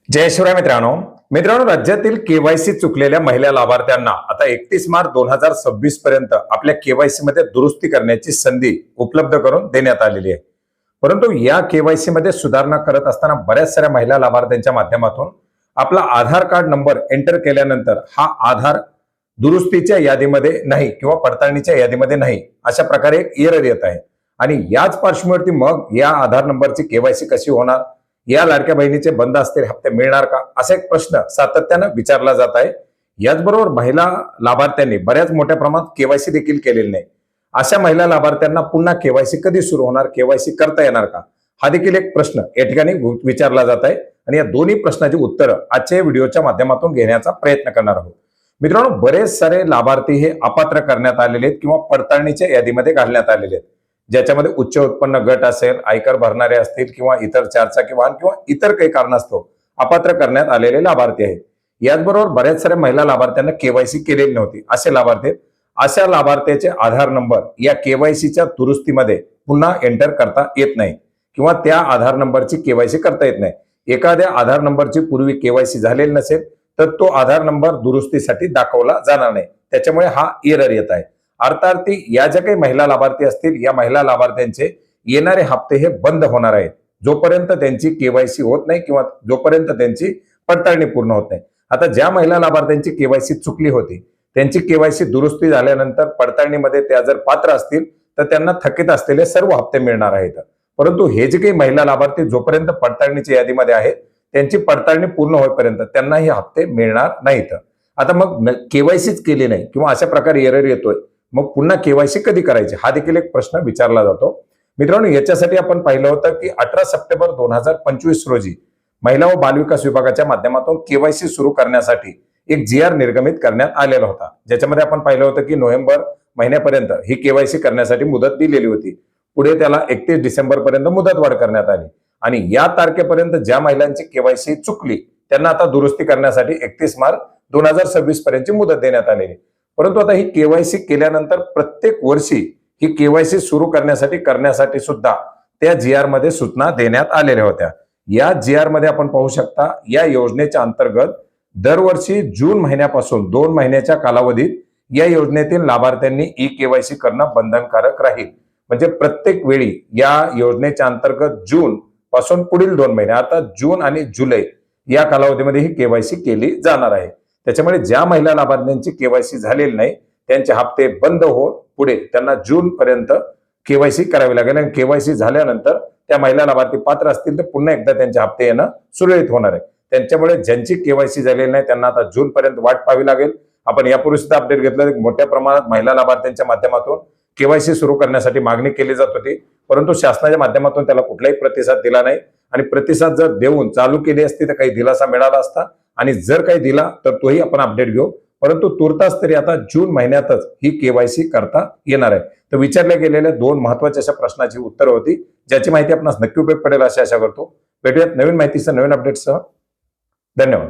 जय शिवराय मित्रांनो, राज्यातील केवायसी चुकलेल्या महिला लाभार्थ्यांना आता 31 मार्च 2026 पर्यंत आपल्या केवायसी मध्ये दुरुस्ती करण्याची संधी उपलब्ध करून देण्यात आलेली आहे। परंतु या केवायसी मध्ये सुधारणा करत असताना बऱ्याच साऱ्या महिला लाभार्थ्यांच्या माध्यमातून आपला आधार कार्ड नंबर एंटर केल्यानंतर हा आधार दुरुस्तीच्या यादीमध्ये नाही किंवा पडताळणीच्या यादीमध्ये नाही अशा प्रकारे एक एरर येत आहे। आणि याच पार्श्वभूमीवरती मग या आधार नंबरची केवायसी कशी होणार, या लाडक्या बहिणीचे बंद असतील हप्ते मिळणार का, असा एक प्रश्न सातत्यानं विचारला जात आहे। याचबरोबर महिला लाभार्थ्यांनी बऱ्याच मोठ्या प्रमाणात केवायसी देखील केलेली नाही। अशा महिला लाभार्थ्यांना पुन्हा केवायसी कधी सुरू होणार, केवायसी करता येणार का, हा देखील एक प्रश्न या ठिकाणी विचारला जात आहे। आणि या दोन्ही प्रश्नाची उत्तरं आजच्या व्हिडिओच्या माध्यमातून घेण्याचा प्रयत्न करणार आहोत। मित्रांनो, बरेच सारे लाभार्थी हे अपात्र करण्यात आलेले आहेत किंवा पडताळणीच्या यादीमध्ये घालण्यात आलेले आहेत, ज्याच्यामध्ये उच्च उत्पन्न गट असेल, आयकर भरणारे असतील किंवा इतर चारचाकी वाहन किंवा इतर काही कारणास्तव अपात्र करण्यात आलेले लाभार्थी आहेत। याचबरोबर बऱ्याच साऱ्या महिला लाभार्थ्यांना केवायसी केलेली नव्हती असे लाभार्थी, अशा लाभार्थ्याचे आधार नंबर या केवायसीच्या दुरुस्तीमध्ये पुन्हा एंटर करता येत नाही किंवा त्या आधार नंबरची केवायसी करता येत नाही। एखाद्या आधार नंबरची पूर्वी केवायसी झालेली नसेल तर तो आधार नंबर दुरुस्तीसाठी दाखवला जाणार नाही, त्याच्यामुळे हा एरर येत आहे। अर्थार्थी या ज्या काही महिला लाभार्थी असतील, या महिला लाभार्थ्यांचे येणारे हप्ते हे बंद होणार आहेत जोपर्यंत त्यांची केवायसी होत नाही किंवा जोपर्यंत त्यांची पडताळणी पूर्ण होत नाही। आता ज्या महिला लाभार्थ्यांची केवायसी चुकली होती, त्यांची केवायसी दुरुस्ती झाल्यानंतर पडताळणीमध्ये त्या जर पात्र असतील तर त्यांना थकीत असलेले सर्व हप्ते मिळणार आहेत। परंतु हे जे काही महिला लाभार्थी जोपर्यंत पडताळणीच्या यादीमध्ये आहेत, त्यांची पडताळणी पूर्ण होईपर्यंत त्यांना हे हप्ते मिळणार नाहीत। आता मग केवायसीच केली नाही किंवा अशा प्रकारे एरर येतोय, मग पुन्हा केवायसी कधी करायची, हा देखील एक प्रश्न विचारला जातो। मित्रांनो, याच्यासाठी आपण पाहिलं होतं की 18 सप्टेंबर 2025 रोजी महिला व बालविकास विभागाच्या माध्यमातून केवायसी सुरू करण्यासाठी एक GR निर्गमित करण्यात आलेला होता, ज्याच्यामध्ये आपण पाहिलं होतं की नोव्हेंबर महिन्यापर्यंत ही केवायसी करण्यासाठी मुदत दिलेली होती। पुढे त्याला 31 डिसेंबर पर्यंत मुदतवाढ करण्यात आली आणि या तारखेपर्यंत ज्या महिलांची केवायसी चुकली त्यांना आता दुरुस्ती करण्यासाठी 31 मार्च 2026 पर्यंतची मुदत देण्यात आलेली। परंतु आता ही केवायसी केल्यानंतर प्रत्येक वर्षी ही केवायसी सुरू करण्यासाठी सुद्धा त्या GR मध्ये सूचना देण्यात आलेल्या होत्या। या GR मध्ये आपण पाहू शकता, या योजनेच्या अंतर्गत दरवर्षी जून महिन्यापासून 2 महिन्याच्या कालावधीत या योजनेतील लाभार्थ्यांनी केवायसी करणं बंधनकारक राहील। म्हणजे प्रत्येक वेळी या योजनेच्या अंतर्गत जून पासून पुढील 2 महिने अर्थात जून आणि जुलै या कालावधीमध्ये ही केवायसी केली जाणार आहे। त्याच्यामुळे ज्या महिला लाभार्थ्यांची केवायसी झालेली नाही त्यांचे हप्ते बंद होऊन पुढे त्यांना जून पर्यंत केवायसी करावी लागेल आणि केवायसी झाल्यानंतर त्या महिला लाभार्थी पात्र असतील तर पुन्हा एकदा त्यांचे हप्ते येणं सुरळीत होणार आहे। त्यांच्यामुळे ज्यांची केवायसी झालेली नाही त्यांना आता जून पर्यंत वाट पाहावी लागेल। आपण यापूर्वी सुद्धा अपडेट घेतलं की मोठ्या प्रमाणात महिला लाभार्थ्यांच्या माध्यमातून केवायसी सुरू करण्यासाठी मागणी केली जात होती, परंतु शासनाच्या माध्यमातून त्याला कुठलाही प्रतिसाद दिला नाही आणि प्रतिसाद जर देऊन चालू केली असती तर काही दिलासा मिळाला असता आणि जर काही दिला तर तोही आपण अपडेट घेऊ। परंतु तुर्तास तरी आता जून महिन्यातच ही केवायसी करता येणार आहे। तर विचारल्या गेलेल्या 2 महत्त्वाच्या अशा प्रश्नाची उत्तर होती, ज्याची माहिती आपणास नक्की उपयोग पडेल अशी आशा करतो। भेटूयात नवीन माहितीसह, नवीन अपडेटसह। धन्यवाद।